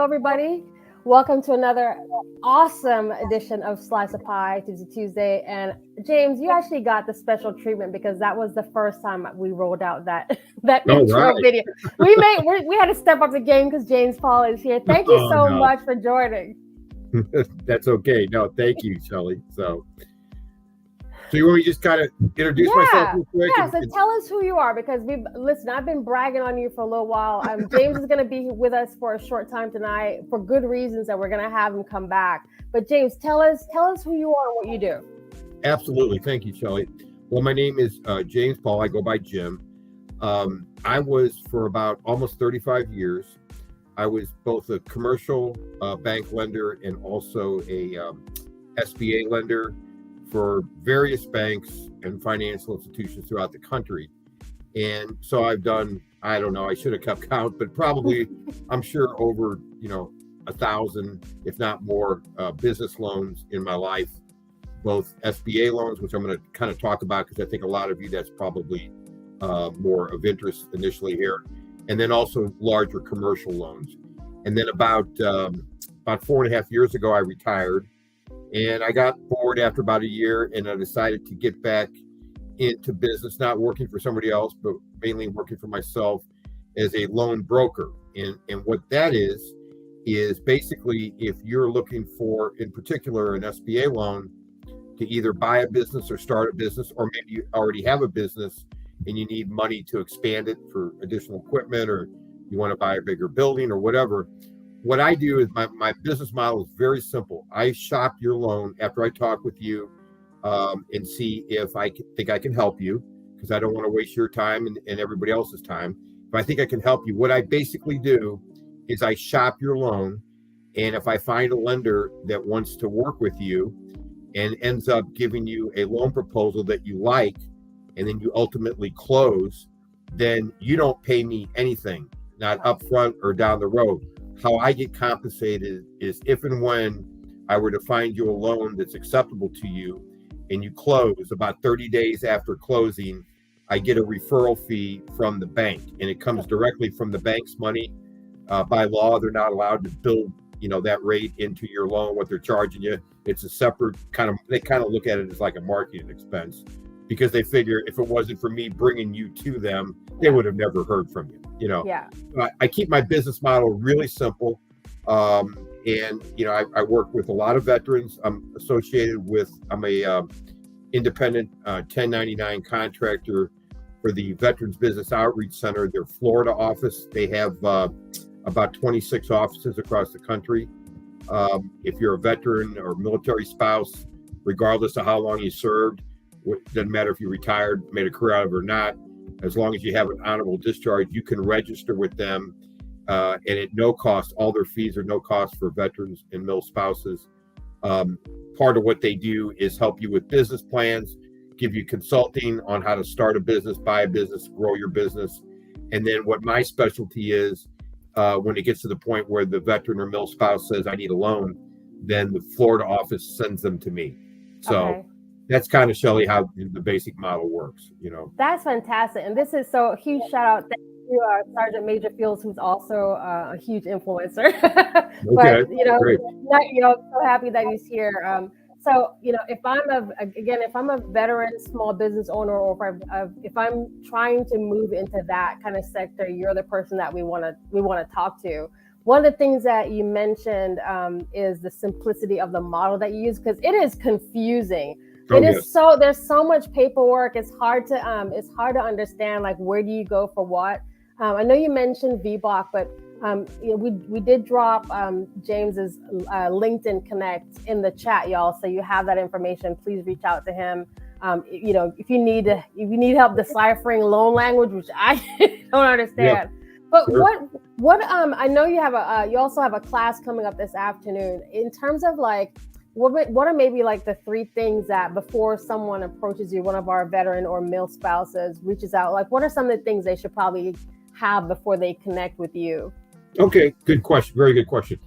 Hello, everybody. Welcome to another awesome edition of Slice of Pie Tuesday. And James, you actually got the special treatment because that was the first time we rolled out that intro video. We had to step up the game because James Paul is here. Thank you so much for joining. That's okay. No, thank you, Shelly. So you want me to just kind of introduce myself real quick? Yeah, so tell us who you are because I've been bragging on you for a little while. James is going to be with us for a short time tonight for good reasons that we're going to have him come back. But James, tell us who you are and what you do. Absolutely. Thank you, Shelly. Well, my name is James Paul. I go by Jim. I was for about almost 35 years. I was both a commercial bank lender and also a SBA lender for various banks and financial institutions throughout the country. And so I've done, I don't know, I should have kept count, but probably, I'm sure over, 1,000, if not more, business loans in my life, both SBA loans, which I'm going to kind of talk about because I think a lot of you, that's probably more of interest initially here. And then also larger commercial loans. And then about 4.5 years ago, I retired. And I got bored after about a year, and I decided to get back into business, not working for somebody else, but mainly working for myself as a loan broker. And what that is basically if you're looking for, in particular, an SBA loan to either buy a business or start a business, or maybe you already have a business and you need money to expand it for additional equipment, or you want to buy a bigger building or whatever. What I do is my business model is very simple. I shop your loan after I talk with you and see if I think I can help you, because I don't want to waste your time and everybody else's time. If I think I can help you, what I basically do is I shop your loan. And if I find a lender that wants to work with you and ends up giving you a loan proposal that you like, and then you ultimately close, then you don't pay me anything, not upfront or down the road. How I get compensated is if and when I were to find you a loan that's acceptable to you and you close, about 30 days after closing, I get a referral fee from the bank, and it comes directly from the bank's money. By law, they're not allowed to build, that rate into your loan, what they're charging you. It's a separate they kind of look at it as like a marketing expense, because they figure if it wasn't for me bringing you to them, they would have never heard from you. Yeah. I keep my business model really simple. And, I work with a lot of veterans. I'm a independent 1099 contractor for the Veterans Business Outreach Center, their Florida office. They have about 26 offices across the country. If you're a veteran or military spouse, regardless of how long you served, it doesn't matter if you retired, made a career out of it or not, as long as you have an honorable discharge, you can register with them, and at no cost. All their fees are no cost for veterans and mil spouses. Part of what they do is help you with business plans, give you consulting on how to start a business, buy a business, grow your business. And then what my specialty is, when it gets to the point where the veteran or mil spouse says, I need a loan, then the Florida office sends them to me. So that's kind of, Shelly, how the basic model works, That's fantastic. And this is so huge shout out. Thank you, Sergeant Major Fields, who's also a huge influencer. But, great. So happy that he's here. So, if I'm a veteran small business owner, or if I'm trying to move into that kind of sector, you're the person that we want to talk to. One of the things that you mentioned is the simplicity of the model that you use, because it is confusing. There's so much paperwork. It's hard to understand, like, where do you go for what? I know you mentioned VBOC, but we did drop James's LinkedIn Connect in the chat, y'all. So you have that information. Please reach out to him. If you need help deciphering loan language, which I don't understand. But sure. What I know you have you also have a class coming up this afternoon. In terms of like, what are maybe like the three things that before someone approaches you, one of our veteran or mil spouses reaches out, like what are some of the things they should probably have before they connect with you? Okay, good question. Very good question.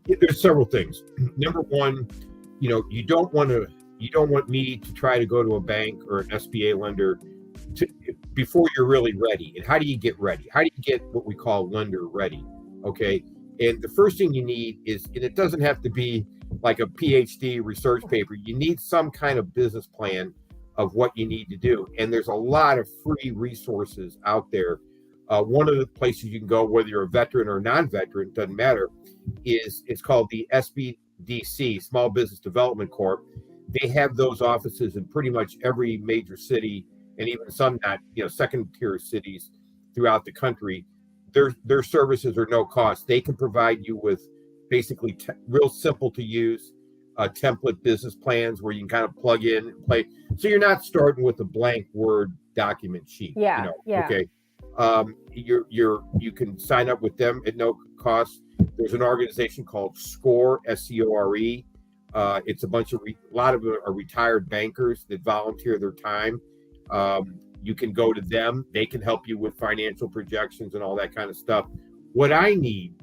There's several things. Number one, you don't want me to try to go to a bank or an SBA lender before you're really ready. And how do you get ready? How do you get what we call lender ready? Okay. And the first thing you need is, and it doesn't have to be like a PhD research paper, you need some kind of business plan of what you need to do. And there's a lot of free resources out there. One of the places you can go, whether you're a veteran or non-veteran, doesn't matter, it's called the SBDC, Small Business Development Corp. They have those offices in pretty much every major city, and even some not, second tier cities throughout the country. Their services are no cost. They can provide you with basically real simple to use template business plans where you can kind of plug in and play. So you're not starting with a blank Word document sheet. Yeah. Okay. You can sign up with them at no cost. There's an organization called SCORE, SCORE. It's a lot of them are retired bankers that volunteer their time. You can go to them. They can help you with financial projections and all that kind of stuff. What I need,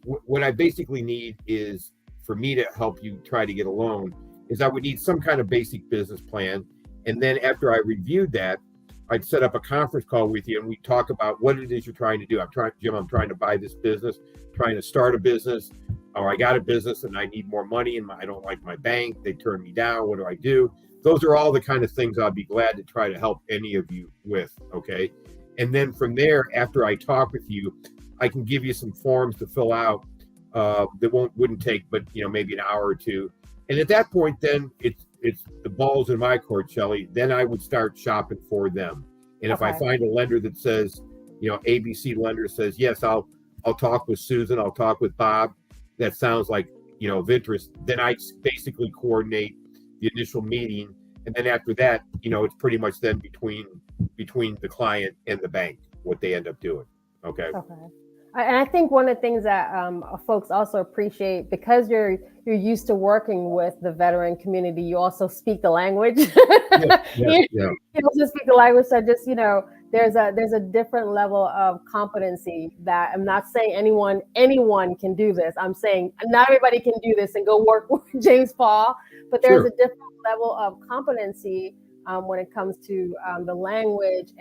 what I basically need is for me to help you try to get a loan is I would need some kind of basic business plan. And then after I reviewed that, I'd set up a conference call with you and we talk about what it is you're trying to do. I'm trying to buy this business, trying to start a business, or I got a business and I need more money and I don't like my bank. They turn me down. What do I do? Those are all the kind of things I'll be glad to try to help any of you with. Okay. And then from there, after I talk with you, I can give you some forms to fill out that wouldn't take, but maybe an hour or two. And at that point, then it's the ball's in my court, Shelley. Then I would start shopping for them. And if I find a lender that says, ABC lender says, yes, I'll talk with Susan, I'll talk with Bob. That sounds like, of interest. Then I basically coordinate the initial meeting. And then after that, it's pretty much then between the client and the bank, what they end up doing. Okay. And I think one of the things that folks also appreciate, because you're used to working with the veteran community, you also speak the language. You also speak the language. So just, there's a different level of competency that I'm not saying anyone can do this. I'm saying not everybody can do this and go work with James Paul, but there's a different level of competency when it comes to the language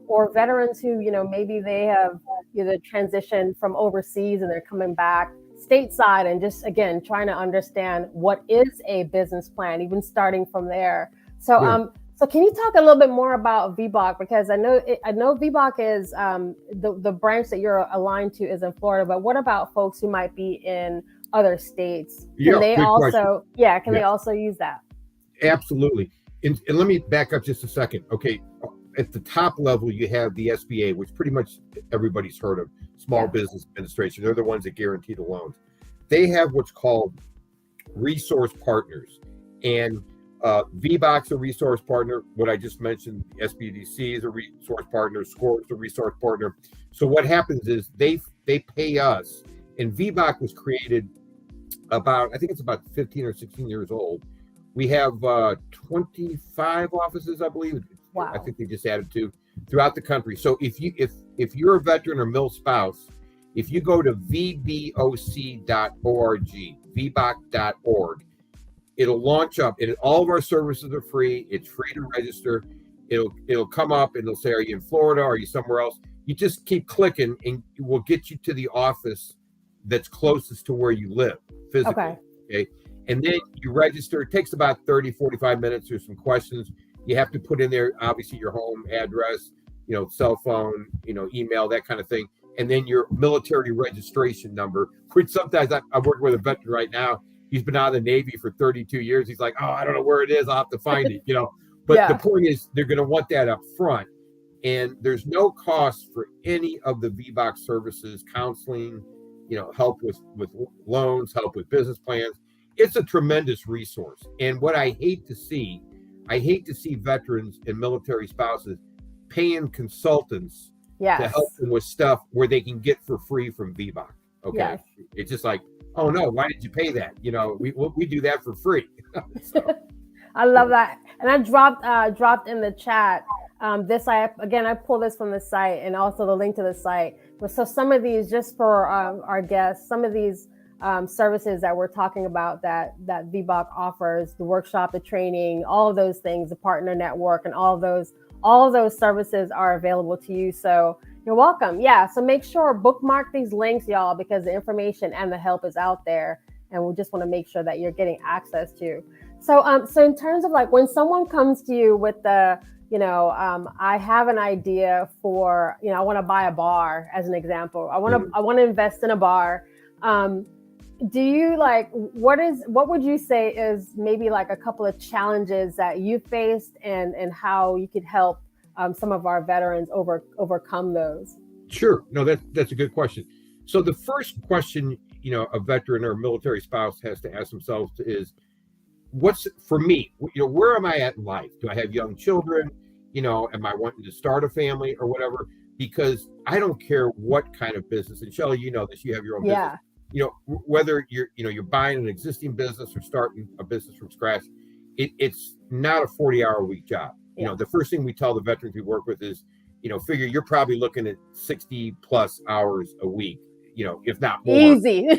or veterans who, maybe they have either transitioned from overseas and they're coming back stateside and just, again, trying to understand what is a business plan, even starting from there. So, so can you talk a little bit more about VBOC? Because I know VBOC is the branch that you're aligned to is in Florida, but what about folks who might be in other states? Can they also use that? Absolutely. And let me back up just a second. Okay. At the top level, you have the SBA, which pretty much everybody's heard of, Small Business Administration. They're the ones that guarantee the loans. They have what's called resource partners. And VBOC's a resource partner. What I just mentioned, SBDC is a resource partner. SCORE is a resource partner. So what happens is they pay us. And VBOC was created I think it's about 15 or 16 years old. We have 25 offices, I believe. Wow. I think they just added 2 throughout the country. So if you're a veteran or mil spouse, if you go to VBOC.org, VBOC.org, it'll launch up, and all of our services are free. It's free to register. It'll come up and it'll say, are you in Florida? Are you somewhere else? You just keep clicking and it will get you to the office that's closest to where you live physically. Okay. And then you register. It takes about 30, 45 minutes. There's some questions. You have to put in there, obviously, your home address, cell phone, email, that kind of thing. And then your military registration number, which sometimes I work with a veteran right now. He's been out of the Navy for 32 years. He's like, I don't know where it is. I'll have to find it, But the point is, they're going to want that up front. And there's no cost for any of the VBOC services, counseling, help with loans, help with business plans. It's a tremendous resource. And what I hate to see veterans and military spouses paying consultants to help them with stuff where they can get for free from VBOC. Okay. Yes. It's just like, oh no, why did you pay that? We do that for free. So. I love that. And I dropped in the chat I pulled this from the site and also the link to the site. But so some of these, just for our guests, some of these services that we're talking about that VBOC offers, the workshop, the training, all of those things, the partner network, and all of those services are available to you. So You're welcome. Yeah. So make sure bookmark these links, y'all, because the information and the help is out there, and we just want to make sure that you're getting access to. So in terms of like when someone comes to you with the, I have an idea for, I want to buy a bar as an example. Mhm. I want to invest in a bar. Um, do you like what would you say is maybe like a couple of challenges that you faced and how you could help some of our veterans overcome those? Sure. No, that's a good question. So the first question, a veteran or a military spouse has to ask themselves is, what's for me? Where am I at in life? Do I have young children? Am I wanting to start a family or whatever? Because I don't care what kind of business. And Shelley, you know this. You have your own business. Yeah. Whether you're buying an existing business or starting a business from scratch, it's not a 40-hour week job. Yeah. The first thing we tell the veterans we work with is, figure you're probably looking at 60 plus hours a week, if not more. Easy.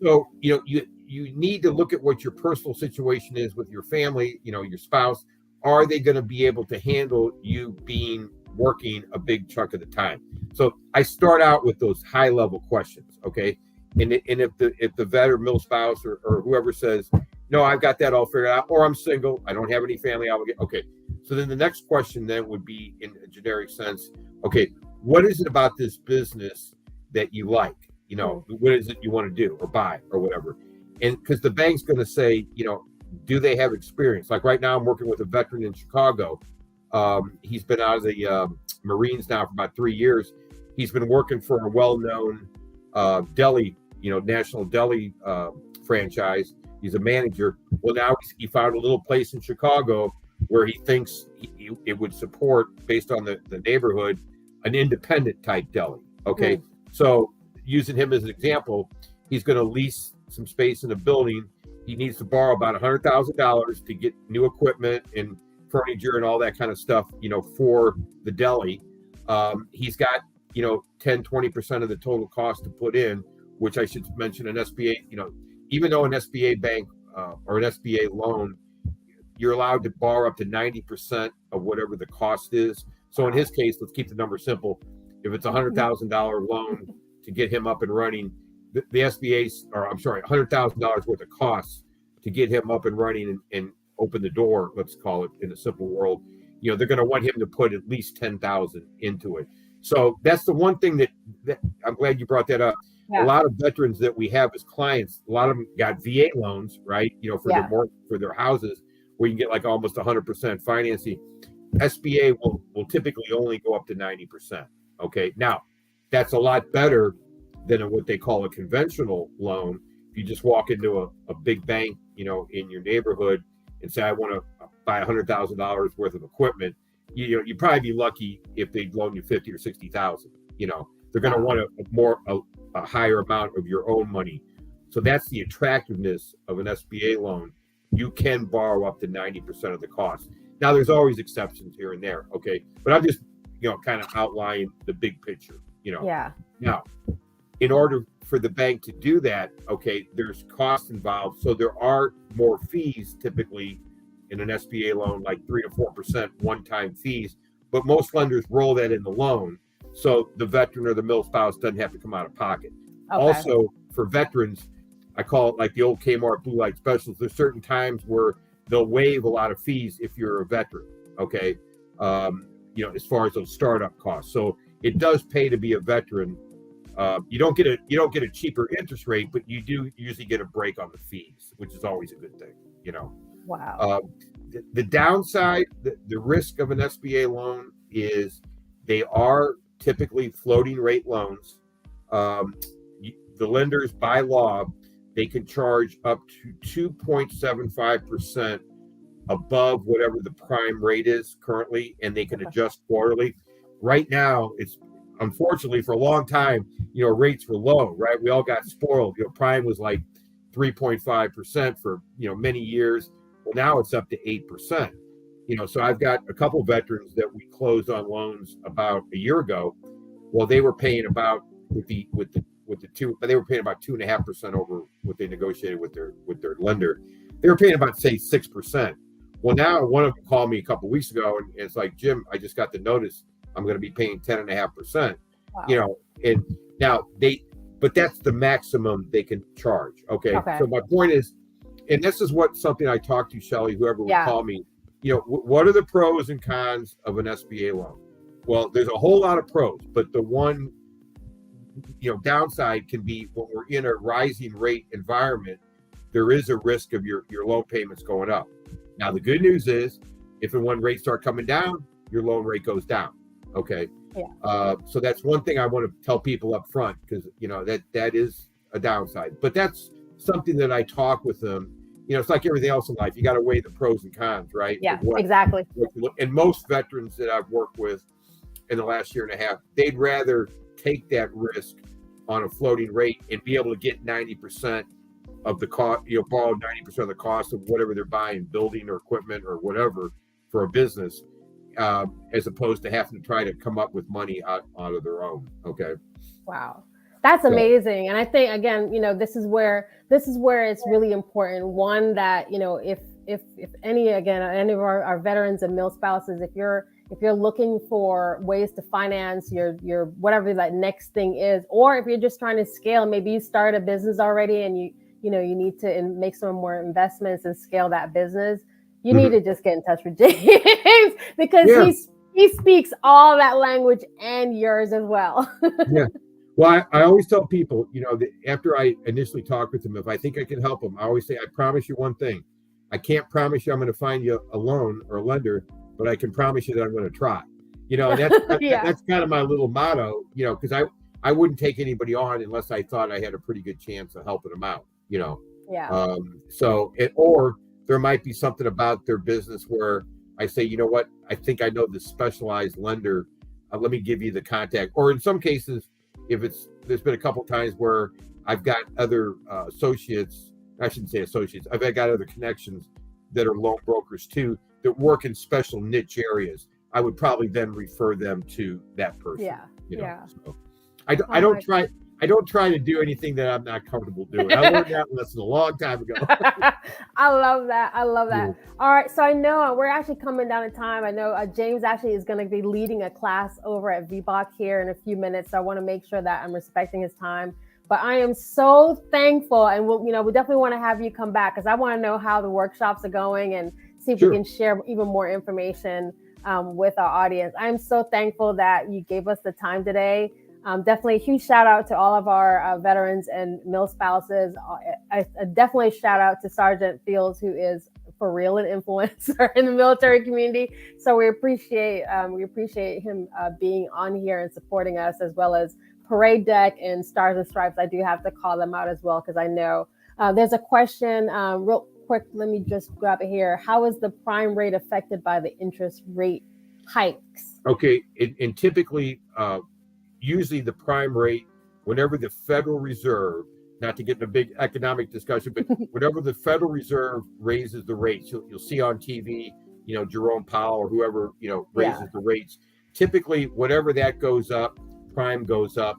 So, you need to look at what your personal situation is with your family, your spouse. Are they going to be able to handle you being working a big chunk of the time? So I start out with those high level questions, okay? And if the vet or mill spouse or whoever says, no, I've got that all figured out, or I'm single, I don't have any family obligation. Okay. So then the next question then would be in a generic sense, okay, what is it about this business that you like? What is it you want to do or buy or whatever? And because the bank's going to say, do they have experience? Like right now, I'm working with a veteran in Chicago. He's been out of the Marines now for about 3 years. He's been working for a well-known deli, national deli franchise. He's a manager. Well, now he found a little place in Chicago where he thinks it would support, based on the neighborhood, an independent type deli. Okay. So using him as an example, he's going to lease some space in a building. He needs to borrow about $100,000 to get new equipment and furniture and all that kind of stuff, for the deli. He's got, 10-20% of the total cost to put in, which I should mention an SBA, even though an SBA bank or an SBA loan, you're allowed to borrow up to 90% of whatever the cost is. So in his case, let's keep the number simple. If it's a $100,000 loan to get him up and running, the SBA's, or I'm sorry, $100,000 worth of costs to get him up and running and open the door, let's call it in a simple world, they're going to want him to put at least 10,000 into it. So that's the one thing that I'm glad you brought that up. Yeah. A lot of veterans that we have as clients, a lot of them got VA loans, right? For their houses, where you can get like almost 100% financing. SBA will typically only go up to 90%. Okay. Now, that's a lot better than what they call a conventional loan. If you just walk into a big bank, in your neighborhood and say, I want to buy $100,000 worth of equipment, you'd probably be lucky if they'd loan you 50 or 60,000. They're going to want a higher amount of your own money. So that's the attractiveness of an SBA loan. You can borrow up to 90% of the cost. Now, there's always exceptions here and there. Okay. But I'm just, kind of outlining the big picture, Yeah. Now, in order for the bank to do that, okay, there's costs involved. So there are more fees typically in an SBA loan, like 3 to 4% one-time fees. But most lenders roll that in the loan, so the veteran or the mill spouse doesn't have to come out of pocket. Okay. Also, for veterans, I call it like the old Kmart blue light specials. There's certain times where they'll waive a lot of fees if you're a veteran. Okay, as far as those startup costs. So it does pay to be a veteran. You don't get a cheaper interest rate, but you do usually get a break on the fees, which is always a good thing. Wow. The downside, the risk of an SBA loan is they are typically floating rate loans. The lenders, by law, they can charge up to 2.75% above whatever the prime rate is currently, and they can adjust quarterly. Right now, it's unfortunately for a long time, rates were low, right? We all got spoiled. Prime was like 3.5% for, many years. Well, now it's up to 8%. So I've got a couple veterans that we closed on loans about a year ago. Well, they were paying about they were paying about 2.5% over what they negotiated with their lender. They were paying about, say, 6%. Well, now one of them called me a couple of weeks ago and it's like, Jim, I just got the notice. I'm going to be paying 10.5%. Wow. You know, and now but that's the maximum they can charge. Okay. So my point is, and this is something I talked to Shelly, whoever would call me, you know, what are the pros and cons of an SBA loan? Well, there's a whole lot of pros, but the one, you know, downside can be when we're in a rising rate environment, there is a risk of your loan payments going up. Now, the good news is if and when rates start coming down, your loan rate goes down. Okay. Yeah. So that's one thing I want to tell people up front, because, you know, that is a downside, but that's something that I talk with them. You know, it's like everything else in life. You got to weigh the pros and cons, right? Yeah, exactly. And most veterans that I've worked with in the last year and a half, they'd rather take that risk on a floating rate and be able to get 90% of the cost, you know, borrow 90% of the cost of whatever they're buying, building or equipment or whatever for a business, as opposed to having to try to come up with money out of their own. Okay. Wow. That's amazing. And I think, again, you know, this is where it's really important. One, that, you know, if any of our veterans and mil spouses, if you're looking for ways to finance your whatever that next thing is, or if you're just trying to scale, maybe you start a business already and you need to make some more investments and scale that business, you need to just get in touch with James, because he speaks all that language and yours as well. Yeah. Well, I always tell people, you know, that after I initially talk with them, if I think I can help them, I always say, I promise you one thing. I can't promise you I'm going to find you a loan or a lender, but I can promise you that I'm going to try. You know, and that's kind of my little motto, you know, because I wouldn't take anybody on unless I thought I had a pretty good chance of helping them out, you know. Yeah. Or there might be something about their business where I say, you know what, I think I know this specialized lender. Let me give you the contact. Or in some cases, there's been a couple times where I've got other associates. I shouldn't say associates. I've got other connections that are loan brokers too, that work in special niche areas. I would probably then refer them to that person. Yeah. You know? So I don't try to do anything that I'm not comfortable doing. I learned that lesson a long time ago. I love that. Yeah. All right. So I know we're actually coming down to time. I know James actually is going to be leading a class over at VBOC here in a few minutes. So I want to make sure that I'm respecting his time. But I am so thankful. And we definitely want to have you come back, because I want to know how the workshops are going and see if we can share even more information with our audience. I'm so thankful that you gave us the time today. Definitely a huge shout out to all of our veterans and mil spouses. Definitely a shout out to Sergeant Fields, who is for real an influencer in the military community. So we appreciate him being on here and supporting us, as well as Parade Deck and Stars and Stripes. I do have to call them out as well, because I know there's a question real quick. Let me just grab it here. How is the prime rate affected by the interest rate hikes? Okay, and typically, usually the prime rate, whenever the Federal Reserve, not to get in a big economic discussion, but whenever the Federal Reserve raises the rates, you'll see on TV, you know, Jerome Powell or whoever, you know, raises the rates. Typically, whatever that goes up, prime goes up.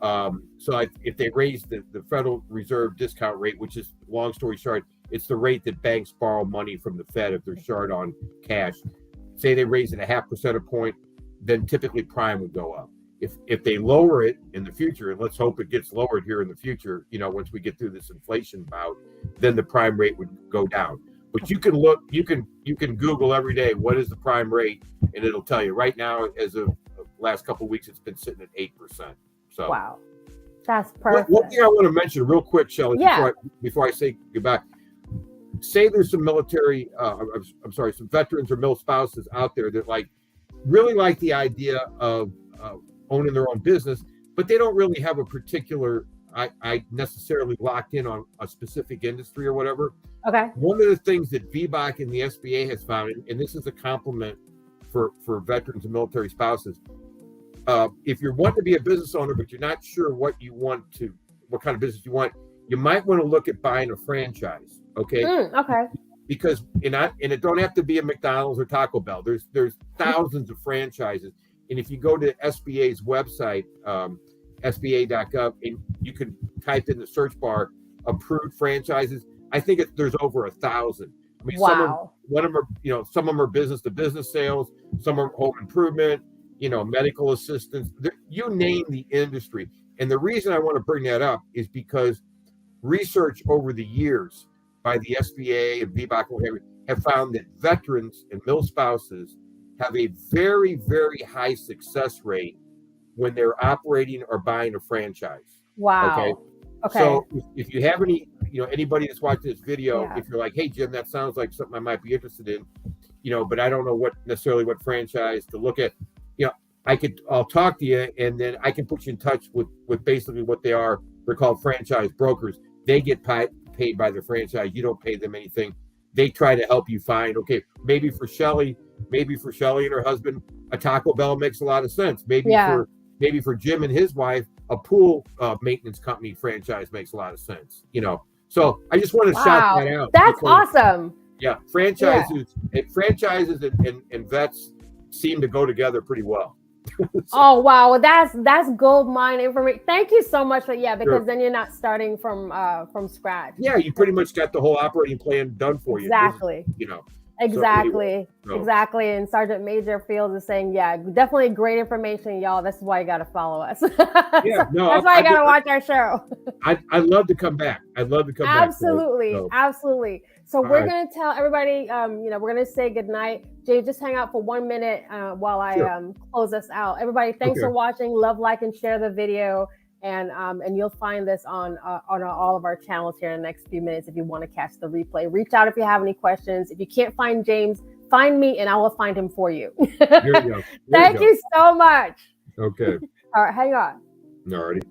So if they raise the Federal Reserve discount rate, which is, long story short, it's the rate that banks borrow money from the Fed if they're short on cash. Say they raise it 0.5 percentage point, then typically prime would go up. If they lower it in the future, and let's hope it gets lowered here in the future, you know, once we get through this inflation bout, then the prime rate would go down. But you can look, you can Google every day, what is the prime rate, and it'll tell you. Right now, as of the last couple of weeks, it's been sitting at 8%. So wow, that's perfect. One thing I want to mention real quick, Shelly, before I say goodbye. Say there's some military, some veterans or mil spouses out there that really like the idea of owning their own business, but they don't really have a particular, I necessarily locked in on a specific industry or whatever. Okay. One of the things that VBOC and the SBA has found, and this is a compliment for veterans and military spouses, if you're wanting to be a business owner, but you're not sure what kind of business you want, you might want to look at buying a franchise. Okay. Okay. Because and it don't have to be a McDonald's or Taco Bell. There's thousands of franchises. And if you go to SBA's website, SBA.gov, and you can type in the search bar approved franchises, I think there's over 1,000. I mean, wow. Some of them are business to business sales, some are home improvement, medical assistants, you name the industry. And the reason I want to bring that up is because research over the years by the SBA and VBOC have found that veterans and mill spouses have a very, very high success rate when they're operating or buying a franchise. Wow. Okay. So if you have anybody that's watching this video, if you're like, hey, Jim, that sounds like something I might be interested in, but I don't know what franchise to look at, I'll talk to you, and then I can put you in touch with basically what they are. They're called franchise brokers. They get paid by the franchise. You don't pay them anything. They try to help you find, okay, maybe for Shelly and her husband, a Taco Bell makes a lot of sense. Maybe for Jim and his wife, a pool maintenance company franchise makes a lot of sense. So I just want to shout that out. That's awesome. Yeah, franchises and vets seem to go together pretty well. Oh wow, that's gold mine information. Thank you so much for because then you're not starting from scratch. Yeah, you pretty much got the whole operating plan done for you. Exactly. Exactly. Exactly. And Sergeant Major Fields is saying, definitely great information, y'all. That's why you got to follow us. That's why you got to watch our show. I'd love to come back. Absolutely. Absolutely. So we're going to tell everybody, we're going to say goodnight. Jay, just hang out for 1 minute while I close us out. Everybody, thanks for watching. Love, like, and share the video. And you'll find this on all of our channels here in the next few minutes if you want to catch the replay. Reach out if you have any questions. If you can't find James, find me and I will find him for you. There you go. Thank you so much. Okay. All right, hang on. Alrighty.